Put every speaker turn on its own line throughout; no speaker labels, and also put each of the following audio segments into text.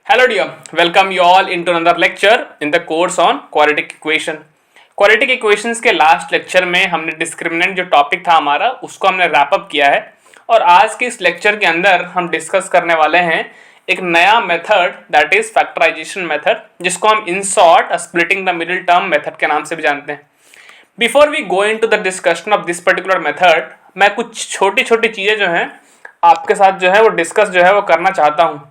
Hello dear, welcome you all into another lecture in the course on quadratic equation. Quadratic equations के last lecture में हमने discriminant जो topic था हमारा उसको हमने रैप अप किया है और आज के इस लेक्चर के अंदर हम डिस्कस करने वाले हैं एक नया method that is factorization method, जिसको हम in short splitting the middle term method के नाम से भी जानते हैं. Before we go into the discussion of this particular method, मैं कुछ छोटी छोटी चीज़ें जो हैं आपके साथ जो है वो डिस्कस जो है वो करना चाहता हूँ.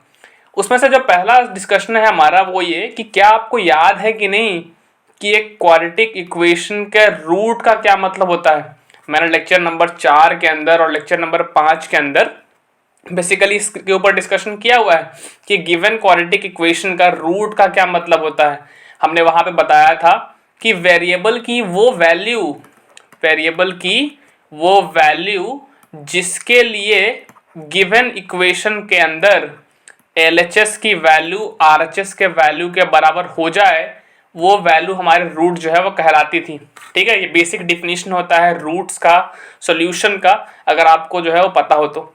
उसमें से जो पहला डिस्कशन है हमारा वो ये कि क्या आपको याद है कि नहीं कि एक क्वाड्रेटिक इक्वेशन के रूट का क्या मतलब होता है. मैंने लेक्चर नंबर 4 के अंदर और लेक्चर नंबर 5 के अंदर बेसिकली इसके ऊपर डिस्कशन किया हुआ है कि गिवन क्वाड्रेटिक इक्वेशन का रूट का क्या मतलब होता है. हमने वहाँ पे बताया था कि वेरिएबल की वो वैल्यू जिसके लिए गिवन इक्वेशन के अंदर LHS की वैल्यू RHS के वैल्यू के बराबर हो जाए वो वैल्यू हमारे रूट जो है वो कहलाती थी. ठीक है, ये बेसिक डिफिनीशन होता है रूट्स का, सॉल्यूशन का, अगर आपको जो है वो पता हो तो.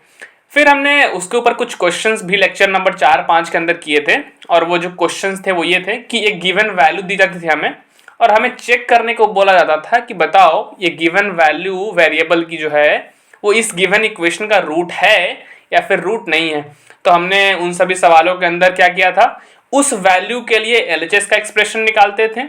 फिर हमने उसके ऊपर कुछ क्वेश्चंस भी लेक्चर नंबर 4-5 के अंदर किए थे और वो जो क्वेश्चंस थे वो ये थे कि एक गिवन वैल्यू दी जाती थी हमें और हमें चेक करने को बोला जाता था कि बताओ ये गिवन वैल्यू वेरिएबल की जो है वो इस गिवन इक्वेशन का रूट है या फिर रूट नहीं है. तो हमने उन सभी सवालों के अंदर क्या किया था, उस वैल्यू के लिए LHS का एक्सप्रेशन निकालते थे,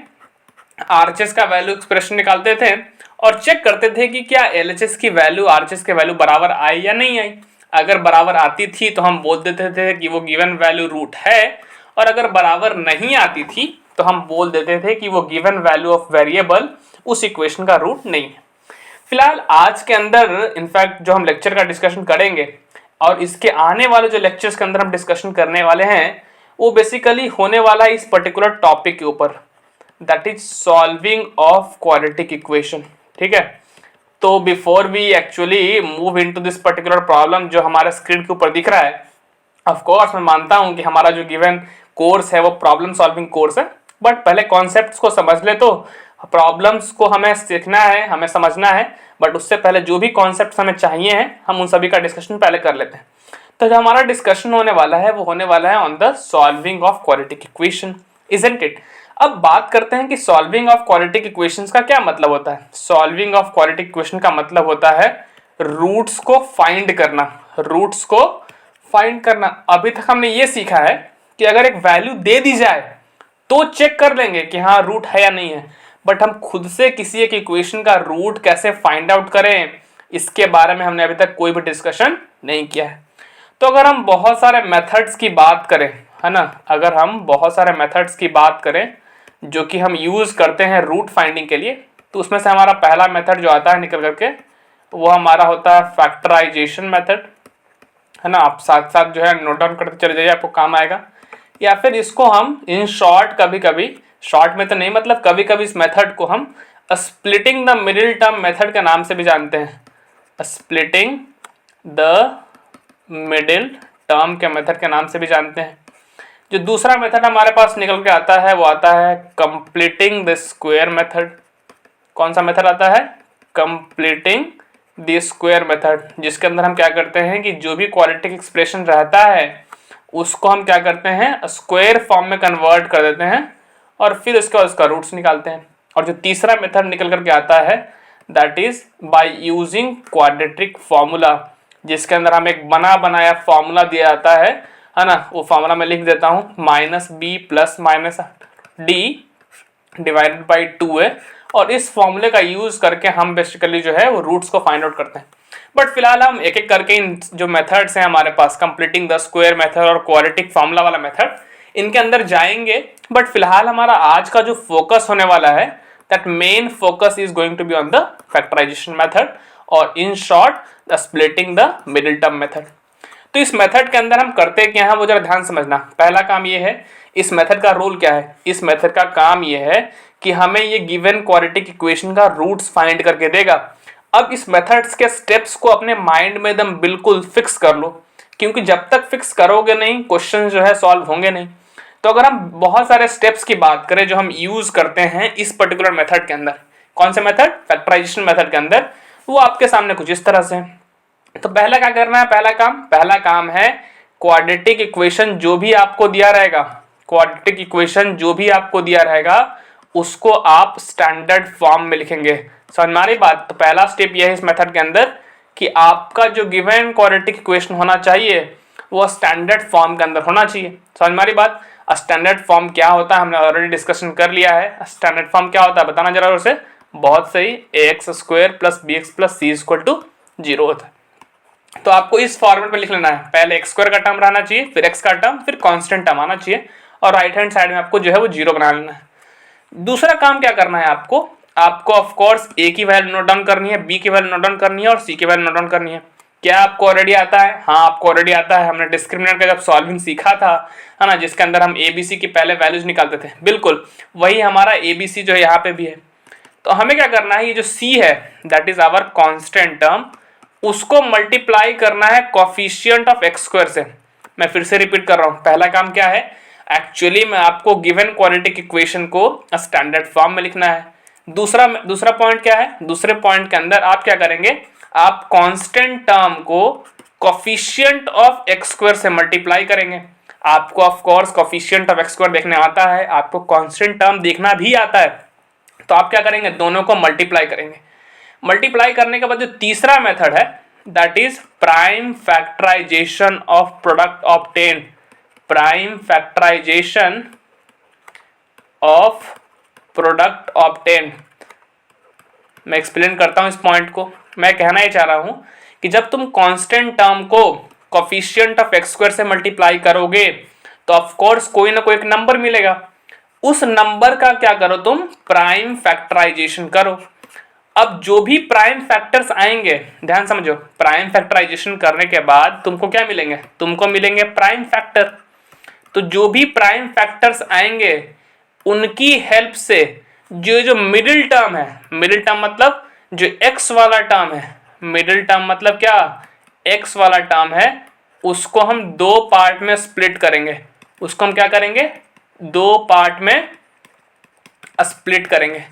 RHS का वैल्यू एक्सप्रेशन निकालते थे और चेक करते थे कि क्या LHS की वैल्यू RHS के वैल्यू बराबर आई या नहीं आई. अगर बराबर आती थी तो हम बोल देते थे कि वो गिवन वैल्यू रूट है और अगर बराबर नहीं आती थी तो हम बोल देते थे कि वो गिवन वैल्यू ऑफ वेरिएबल उस इक्वेशन का रूट नहीं है. फिलहाल आज के अंदर इनफैक्ट जो हम लेक्चर का डिस्कशन करेंगे और इसके आने वाले जो लेक्चर्स के अंदर हम डिस्कशन करने वाले हैं वो बेसिकली होने वाला है इस पर्टिकुलर टॉपिक के ऊपर, that is solving of quadratic equation. ठीक है, तो before we actually move into this particular problem जो हमारे स्क्रीन के ऊपर दिख रहा है, ऑफ कोर्स मैं मानता हूं कि हमारा जो गिवन कोर्स है वो प्रॉब्लम सॉल्विंग कोर्स है, बट पहले कॉन्सेप्ट्स को समझ ले. तो प्रॉब्लम्स को हमें सीखना है, हमें समझना है, बट उससे पहले जो भी कॉन्सेप्ट्स हमें चाहिए हैं हम उन सभी का डिस्कशन पहले कर लेते हैं. तो जो हमारा डिस्कशन होने वाला है वो होने वाला है on the solving of quadratic equation, isn't it. अब बात करते हैं कि सॉल्विंग ऑफ क्वाड्रेटिक इक्वेशंस का क्या मतलब होता है. सॉल्विंग ऑफ क्वाड्रेटिक इक्वेशन का मतलब होता है रूट्स को फाइंड करना. रूट्स को फाइंड करना. अभी तक हमने ये सीखा है कि अगर एक वैल्यू दे दी जाए तो चेक कर लेंगे कि हाँ रूट है या नहीं है, बट हम खुद से किसी एक इक्वेशन का रूट कैसे फाइंड आउट करें इसके बारे में हमने अभी तक कोई भी डिस्कशन नहीं किया है. तो अगर हम बहुत सारे मेथड्स की बात करें, है ना, अगर हम बहुत सारे मेथड्स की बात करें जो कि हम यूज़ करते हैं रूट फाइंडिंग के लिए, तो उसमें से हमारा पहला मेथड जो आता है निकल करके वो हमारा होता है फैक्टराइजेशन मेथड, है ना. आप साथ साथ जो है नोट डाउन करते चले जाइए, आपको काम आएगा. या फिर इसको हम इन शॉर्ट कभी कभी, शॉर्ट में तो नहीं मतलब कभी कभी इस मेथड को हम splitting the middle term method के नाम से भी जानते हैं. स्प्लिटिंग द मिडिल टर्म के मेथड के नाम से भी जानते हैं. जो दूसरा मेथड हमारे पास निकल के आता है वो आता है कंप्लीटिंग द स्क्वायर मेथड. कौन सा मेथड आता है? कंप्लीटिंग द स्क्वायर मेथड, जिसके अंदर हम क्या करते हैं कि जो भी क्वाड्रेटिक एक्सप्रेशन रहता है उसको हम क्या करते हैं स्क्वायर फॉर्म में कन्वर्ट कर देते हैं और फिर उसके बाद उसका रूट्स निकालते हैं. और जो तीसरा मेथड निकल करके आता है that is by using quadratic formula, जिसके अंदर हमें एक बना बनाया फॉर्मूला दिया जाता है ना. वो फॉर्मूला मैं लिख देता हूँ -b plus -d divided by 2 है और इस फॉर्मूले का यूज करके हम बेसिकली जो है वो रूट्स को फाइंड आउट करते हैं. बट फिलहाल हम एक एक करके इन जो मेथड्स हैं हमारे पास, कंप्लीटिंग द स्क्वायर मेथड और क्वाड्रेटिक फॉर्मूला वाला मेथड, इनके अंदर जाएंगे. बट फिलहाल हमारा आज का जो फोकस होने वाला है that main focus is going to be on the factorization method और in short the splitting the middle term method. तो इस मेथड के अंदर हम करते क्या है वो जरा ध्यान समझना. पहला काम ये है, इस मेथड का रोल क्या है. इस मेथड का काम ये है कि हमें ये गिवन क्वाड्रेटिक इक्वेशन का रूट्स फाइंड करके देगा. अब इस मेथड्स के स्टेप्स को अपने माइंड में एकदम बिल्कुल फिक्स कर लो, क्योंकि जब तक फिक्स करोगे नहीं क्वेश्चन जो है सॉल्व होंगे नहीं. तो अगर हम बहुत सारे स्टेप्स की बात करें जो हम यूज करते हैं इस पर्टिकुलर मेथड के अंदर, कौन से मेथड? फैक्टराइजेशन मेथड के अंदर, वो आपके सामने कुछ इस तरह से है. तो पहला क्या करना है, पहला काम है क्वाड्रेटिक इक्वेशन जो भी आपको दिया रहेगा, क्वाड्रेटिक इक्वेशन जो भी आपको दिया रहेगा उसको आप स्टैंडर्ड फॉर्म में लिखेंगे। समझ में आ रही बात? तो पहला स्टेप यह है इस मेथड के अंदर कि आपका जो गिवन क्वाड्रेटिक इक्वेशन होना चाहिए वो स्टैंडर्ड फॉर्म के अंदर होना चाहिए। समझ में आ रही बात? स्टैंडर्ड फॉर्म क्या होता है हमने ऑलरेडी डिस्कशन कर लिया है। स्टैंडर्ड फॉर्म क्या होता है बताना जरा उसे। बहुत सही, ax² + bx + c = 0 होता है। तो आपको इस फॉर्मेट में लिख लेना है, पहले x² का टर्म रहना चाहिए, फिर x का टर्म, फिर कांस्टेंट टर्म आना चाहिए और राइट हैंड साइड में आपको जो है वो 0 बना लेना है। दूसरा काम क्या करना है आपको ऑफ कोर्स a की वैल्यू नोट डाउन करनी है, b की वैल्यू नोट डाउन करनी है और c की वैल्यू नोट डाउन करनी है। क्या आपको ऑलरेडी आता है? हाँ आपको ऑलरेडी आता है। हमने डिस्क्रिमिनेंट का जब सॉल्विंग सीखा था, है ना, जिसके अंदर हम ABC की पहले वैल्यूज निकालते थे, बिल्कुल वही हमारा ABC जो है यहाँ पे भी है। तो हमें क्या करना है, ये जो C है that is our constant term, उसको मल्टीप्लाई करना है कोफिशिएंट ऑफ x² से। मैं फिर से रिपीट कर रहा हूँ, पहला काम क्या है, एक्चुअली में आपको गिवन क्वाड्रेटिक इक्वेशन को स्टैंडर्ड फॉर्म में लिखना है। दूसरा पॉइंट क्या है, दूसरे पॉइंट के अंदर आप क्या करेंगे, आप कांस्टेंट टर्म को कोफिशिएंट ऑफ x² से मल्टीप्लाई करेंगे। आपको of course coefficient of x² देखने आता है, आपको कांस्टेंट टर्म देखना भी आता है, तो आप क्या करेंगे, दोनों को मल्टीप्लाई करेंगे। मल्टीप्लाई करने के बाद जो तीसरा मेथड है that is prime factorization of product obtain. Prime factorization of product obtain. मैं एक्सप्लेन करता हूं इस पॉइंट को। मैं कहना ही चाह रहा हूं कि जब तुम कांस्टेंट टर्म को कोफिशिएंट ऑफ x² से मल्टीप्लाई करोगे तो ऑफ कोर्स कोई ना कोई एक नंबर मिलेगा। उस नंबर का क्या करो, तुम प्राइम फैक्टराइजेशन करो। अब जो भी प्राइम फैक्टर्स आएंगे, ध्यान समझो, प्राइम फैक्टराइजेशन करने के बाद तुमको क्या मिलेंगे, तुमको मिलेंगे प्राइम फैक्टर। तो जो भी प्राइम फैक्टर्स आएंगे उनकी हेल्प से जो मिडिल टर्म है, मिडिल टर्म मतलब जो x वाला टर्म है, मिडिल टर्म मतलब क्या, x वाला टर्म है, उसको हम दो पार्ट में स्प्लिट करेंगे। उसको हम क्या करेंगे, दो पार्ट में स्प्लिट करेंगे।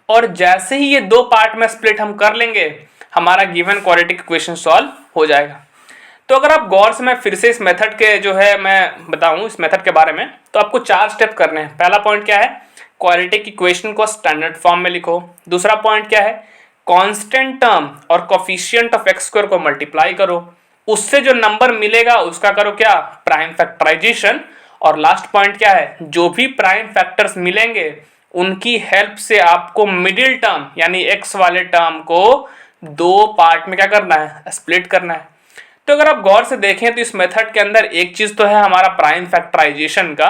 और जैसे ही ये दो पार्ट में स्प्लिट हम कर लेंगे हमारा गिवन क्वाड्रेटिक इक्वेशन सॉल्व हो जाएगा। तो अगर आप गौर से मैं फिर से इस मेथड के जो है मैं बताऊं इस मेथड के बारे में, तो आपको 4 स्टेप करने हैं। पहला पॉइंट क्या है, क्वाड्रेटिक इक्वेशन को स्टैंडर्ड फॉर्म में लिखो। दूसरा पॉइंट क्या है, कांस्टेंट टर्म और कोफिशिएंट ऑफ x² को मल्टीप्लाई करो, उससे जो नंबर मिलेगा उसका करो क्या, प्राइम फैक्टराइजेशन। और लास्ट पॉइंट क्या है, जो भी प्राइम फैक्टर्स मिलेंगे उनकी हेल्प से आपको मिडिल टर्म यानी x वाले टर्म को दो पार्ट में क्या करना है, स्प्लिट करना है। तो अगर आप गौर से देखें तो इस मेथड के अंदर एक चीज तो है हमारा प्राइम फैक्टराइजेशन का,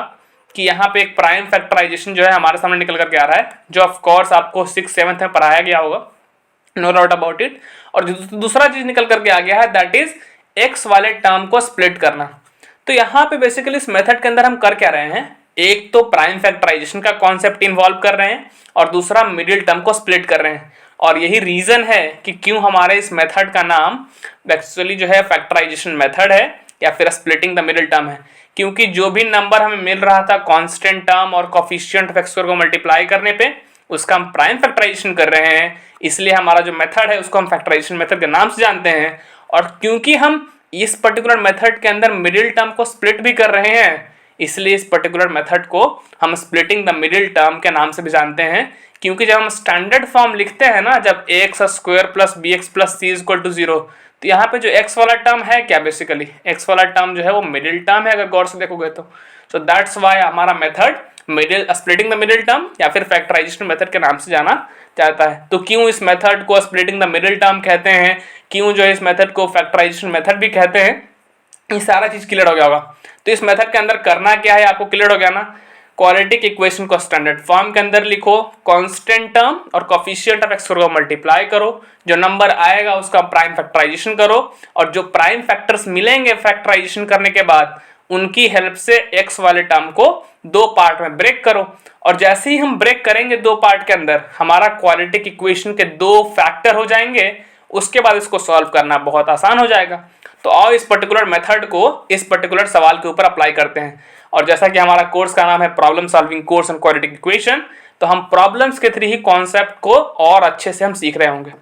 कि यहाँ पे एक प्राइम फैक्टराइजेशन जो है हमारे सामने निकल करके आ रहा है, जो ऑफ कोर्स आपको 6th-7th में पढ़ाया गया होगा, नो डाउट अबाउट इट। और दूसरा चीज निकल करके आ गया है दैट इज x वाले टर्म को स्प्लिट करना। तो यहाँ पे बेसिकली इस मेथड के अंदर हम कर क्या रहे हैं, एक तो प्राइम फैक्टराइजेशन का कॉन्सेप्ट इन्वॉल्व कर रहे हैं और दूसरा मिडिल टर्म को स्प्लिट कर रहे हैं। और यही रीजन है कि क्यों हमारे इस मेथड का नाम एक्चुअली जो है फैक्टराइजेशन मेथड है या फिर स्प्लिटिंग द मिडिल टर्म है, क्योंकि जो भी नंबर हमें मिल रहा था कांस्टेंट टर्म और कोफिशिएंट ऑफ x² को मल्टीप्लाई करने पे उसका हम प्राइम फैक्टराइजेशन कर रहे हैं, इसलिए हमारा जो मेथड है उसको हम फैक्टराइजेशन मेथड के नाम से जानते हैं। और क्योंकि हम इस पर्टिकुलर मेथड के अंदर मिडिल टर्म को स्प्लिट भी कर रहे हैं, इसलिए इस पर्टिकुलर मेथड को हम स्प्लिटिंग द मिडिल टर्म के नाम से भी जानते हैं। क्योंकि जब हम स्टैंडर्ड फॉर्म लिखते हैं ना, जब ax² + bx + c = 0, तो यहाँ पे जो x वाला टर्म है क्या, बेसिकली x वाला टर्म जो है वो मिडिल टर्म है अगर गौर से देखोगे तो। सो दैट्स वाई हमारा method middle splitting the middle term या फिर फैक्टराइजेशन मेथड के नाम से जाना जाता है। तो क्यों इस मेथड को स्प्लिटिंग द मिडिल टर्म कहते हैं, क्यों जो है इस मेथड को फैक्टराइजेशन मेथड भी कहते हैं, ये सारा चीज क्लियर हो गया होगा। तो इस मेथड के अंदर करना क्या है आपको क्लियर हो गया ना, क्वाड्रेटिक इक्वेशन को स्टैंडर्ड फॉर्म के अंदर लिखो, कांस्टेंट टर्म और कोफिशिएंट ऑफ x² को मल्टीप्लाई करो, जो नंबर आएगा उसका प्राइम फैक्टराइजेशन करो, और जो प्राइम फैक्टर्स मिलेंगे फैक्टराइजेशन करने के बाद उनकी हेल्प से x वाले टर्म को दो पार्ट में ब्रेक करो। और जैसे ही हम ब्रेक करेंगे दो पार्ट के अंदर हमारा क्वाड्रेटिक इक्वेशन के दो फैक्टर हो जाएंगे, उसके बाद इसको सॉल्व करना बहुत आसान हो जाएगा। तो आओ इस पर्टिकुलर मेथड को इस पर्टिकुलर सवाल के ऊपर अप्लाई करते हैं। और जैसा कि हमारा कोर्स का नाम है problem solving course on quadratic equation, तो हम प्रॉब्लम्स के थ्रू ही कॉन्सेप्ट को और अच्छे से हम सीख रहे होंगे।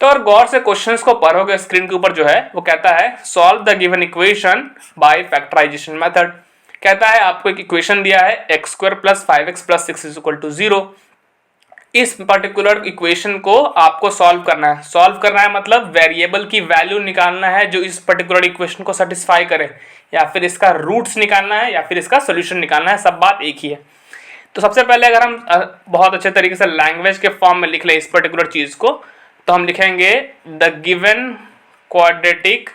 तो अगर गौर से क्वेश्चंस को पढ़ोगे स्क्रीन के ऊपर जो है वो कहता है solve the given equation by factorization method. कहता है आपको एक इक्वेशन दिया है x² + 5x + 6 = 0। इस पर्टिकुलर इक्वेशन को आपको सॉल्व करना है। सॉल्व करना है मतलब वेरिएबल की वैल्यू निकालना है जो इस पर्टिकुलर इक्वेशन को सेटिस्फाई करे, या फिर इसका रूट्स निकालना है, या फिर इसका सोल्यूशन निकालना है। सब बात एक ही है। तो सबसे पहले अगर हम बहुत अच्छे तरीके से लैंग्वेज के फॉर्म में लिख ले इस पर्टिकुलर चीज को, तो हम लिखेंगे the given quadratic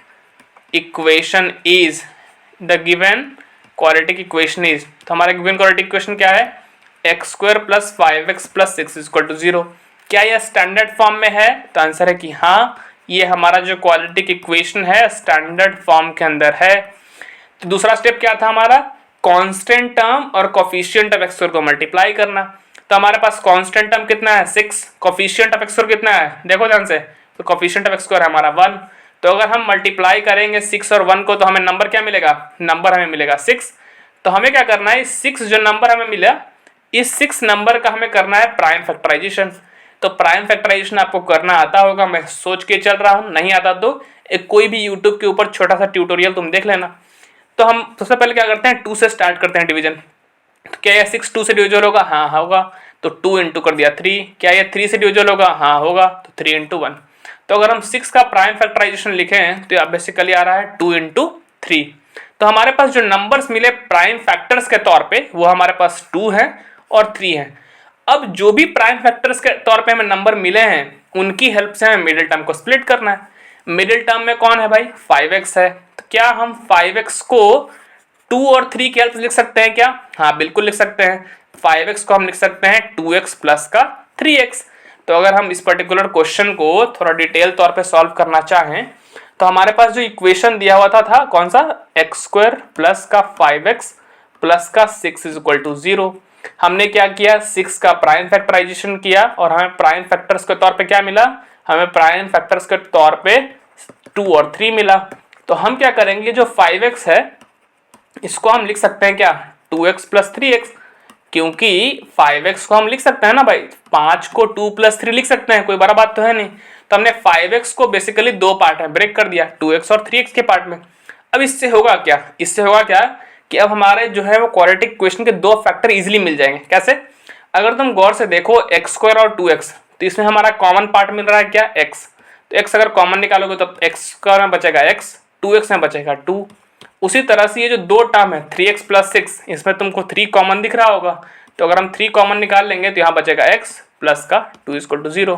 equation is, the given quadratic equation is, तो हमारा गिवन क्वाड्रेटिक इक्वेशन क्या है, x² + 5x + 6 = 0। क्या यह स्टैंडर्ड फॉर्म में है? तो आंसर है कि हाँ, ये हमारा जो क्वाड्रेटिक इक्वेशन है स्टैंडर्ड फॉर्म के अंदर है। तो दूसरा स्टेप क्या था हमारा, कांस्टेंट टर्म और कोफिशिएंट ऑफ x² को मल्टीप्लाई करना। तो हमारे पास कांस्टेंट टर्म कितना है 6, कोफिशिएंट ऑफ x² कितना है, देखो ध्यान से, तो कोफिशिएंट ऑफ x² है हमारा 1। तो अगर हम मल्टीप्लाई करेंगे 6 और 1 को तो हमें नंबर क्या मिलेगा, नंबर हमें मिलेगा 6। तो हमें क्या करना है, 6 जो नंबर हमें मिला, इस 6 नंबर का हमें करना है प्राइम फैक्टराइजेशन। तो प्राइम फैक्टराइजेशन आपको करना आता होगा, मैं सोच के चल रहा हूं, नहीं आता तो एक कोई भी यूट्यूब के ऊपर छोटा सा ट्यूटोरियल तुम देख लेना। तो हम सबसे पहले क्या करते हैं, 2 से स्टार्ट करते हैं डिवीजन। तो क्या यह 6 2 से डिविजल होगा, हाँ होगा, तो 2 इंटू कर दिया 3। क्या यह 3 से डिविजल होगा, हाँ होगा, तो 3 इंटू 1। तो अगर हम 6 का प्राइम फैक्टराइजेशन लिखें तो यह बेसिकली आ रहा है 2 इंटू 3। तो हमारे पास जो नंबर्स मिले प्राइम फैक्टर्स के तौर पे वो हमारे पास 2 है और 3 है। अब जो भी प्राइम फैक्टर्स के तौर पे हमें नंबर मिले हैं उनकी हेल्प से हमें मिडिल टर्म को स्प्लिट करना है। मिडिल टर्म में कौन है भाई, 5x है। तो क्या हम 5x को 2 और 3 की हेल्प से लिख सकते हैं क्या, हाँ बिल्कुल लिख सकते हैं। 5x को हम लिख सकते हैं 2x प्लस का 3x। तो अगर हम इस पर्टिकुलर क्वेश्चन को थोड़ा डिटेल तौर पे सॉल्व करना चाहें तो हमारे पास जो इक्वेशन दिया हुआ था कौन सा, x² प्लस का 5x प्लस का 6 = 0। हमने क्या किया, 6 का प्राइम फैक्टराइजेशन किया और हमें प्राइम फैक्टर्स के तौर पे क्या मिला, हमें प्राइम फैक्टर्स के तौर पे 2 और 3 मिला। तो हम क्या करेंगे, जो 5x है इसको हम लिख सकते हैं क्या, 2x प्लस 3x, क्योंकि 5x को हम लिख सकते हैं ना भाई, 5 को 2 + 3 लिख सकते हैं, कोई बड़ा बात तो है नहीं। तो हमने 5x को बेसिकली 2 पार्ट में ब्रेक कर दिया, 2x और 3x के पार्ट में। अब इससे होगा क्या, इससे होगा क्या कि अब हमारे जो है वो क्वाड्रेटिक इक्वेशन के 2 फैक्टर इजीली मिल जाएंगे। कैसे, अगर तुम गौर से देखो x² और 2x, तो इसमें हमारा कॉमन पार्ट मिल रहा है क्या, x। तो x अगर कॉमन निकालोगे तो x² में बचेगा x, 2x में बचेगा 2। उसी तरह से ये जो 2 टर्म है 3x + 6, इसमें तुमको 3 कॉमन दिख रहा होगा। तो अगर हम 3 कॉमन निकाल लेंगे तो यहाँ बचेगा x प्लस का 2 = 0।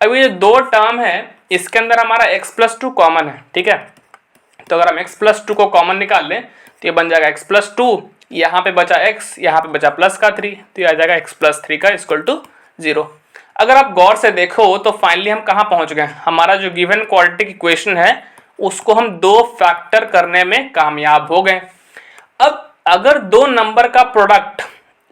अब ये 2 टर्म है इसके अंदर हमारा x + 2 कॉमन है, ठीक है। तो अगर हम x + 2 को कॉमन निकाल लें तो ये बन जाएगा x + 2, यहाँ पे बचा x, यहाँ पे बचा प्लस का 3, तो ये आ जाएगा x + 3 का = 0। अगर आप गौर से देखो तो फाइनली हम कहाँ पहुंच गए, हमारा जो गिवन क्वाड्रेटिक इक्वेशन है उसको हम 2 फैक्टर करने में कामयाब हो गए। अब अगर 2 नंबर का प्रोडक्ट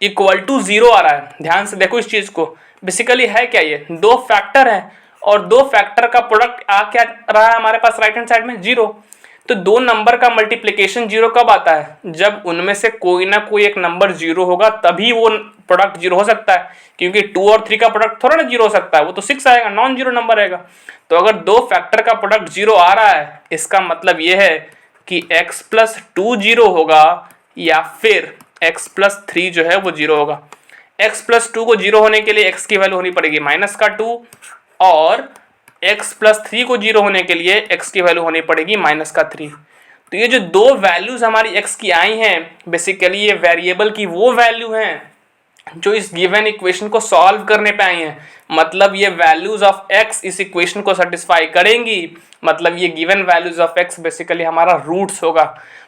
= 0 आ रहा है, ध्यान से देखो इस चीज को, बेसिकली है क्या, ये 2 फैक्टर है और 2 फैक्टर का प्रोडक्ट आ क्या रहा है हमारे पास राइट हैंड साइड में, 0। तो 2 नंबर का मल्टीप्लिकेशन 0 कब आता है, जब उनमें से कोई ना कोई एक नंबर 0 होगा तभी वो प्रोडक्ट 0 हो सकता है, क्योंकि 2 और 3 का प्रोडक्ट थोड़ा ना 0 हो सकता है, वो तो 6 आएगा, नॉन 0 नंबर आएगा। तो अगर 2 फैक्टर का प्रोडक्ट 0 आ रहा है इसका मतलब ये है कि x + 2 0 होगा या फिर x + 3 जो है वो 0 होगा। x + 2 को 0 होने के लिए x की वैल्यू होनी पड़ेगी -2 और x + 3 को 0 होने के लिए x की वैल्यू होनी पड़ेगी -3। तो ये जो 2 वैल्यूज हमारी x की आई हैं बेसिकली ये वेरिएबल की वो वैल्यू हैं जो इस गिवन इक्वेशन को सॉल्व करने पे आई हैं। मतलब ये वैल्यूज ऑफ x इस इक्वेशन को सेटिस्फाई करेंगी, मतलब ये given values of x basically हमारा रूट्स होगा।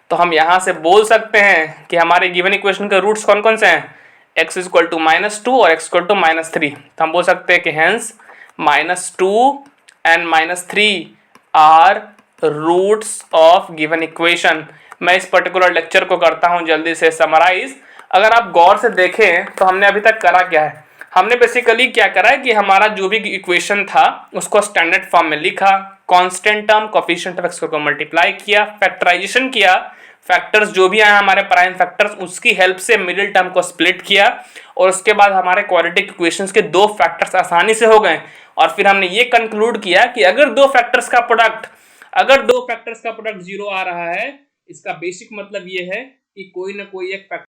तो हम यहाँ से बोल सकते हैं कि हमारे गिवन इक्वेशन के रूट्स कौन कौन से हैं, x = -2 और x = -3। तो हम बोल सकते हैं कि hence -2 and -3 are roots of given equation. मैं इस पर्टिकुलर लेक्चर को करता हूं जल्दी से समराइज। अगर आप गौर से देखें तो हमने अभी तक करा क्या है, हमने बेसिकली क्या करा है कि हमारा जो भी इक्वेशन था उसको स्टैंडर्ड फॉर्म में लिखा, constant term coefficient of x को मल्टीप्लाई किया, फैक्टराइजेशन किया, फैक्टर्स जो भी आए हमारे प्राइम फैक्टर्स उसकी हेल्प से मिडिल टर्म को स्प्लिट किया और उसके बाद हमारे क्वाड्रेटिक इक्वेशंस के 2 फैक्टर्स आसानी से हो गए और फिर हमने ये कंक्लूड किया कि अगर दो फैक्टर्स का प्रोडक्ट 0 आ रहा है, इसका बेसिक मतलब ये है कि कोई ना कोई एक फैक्टर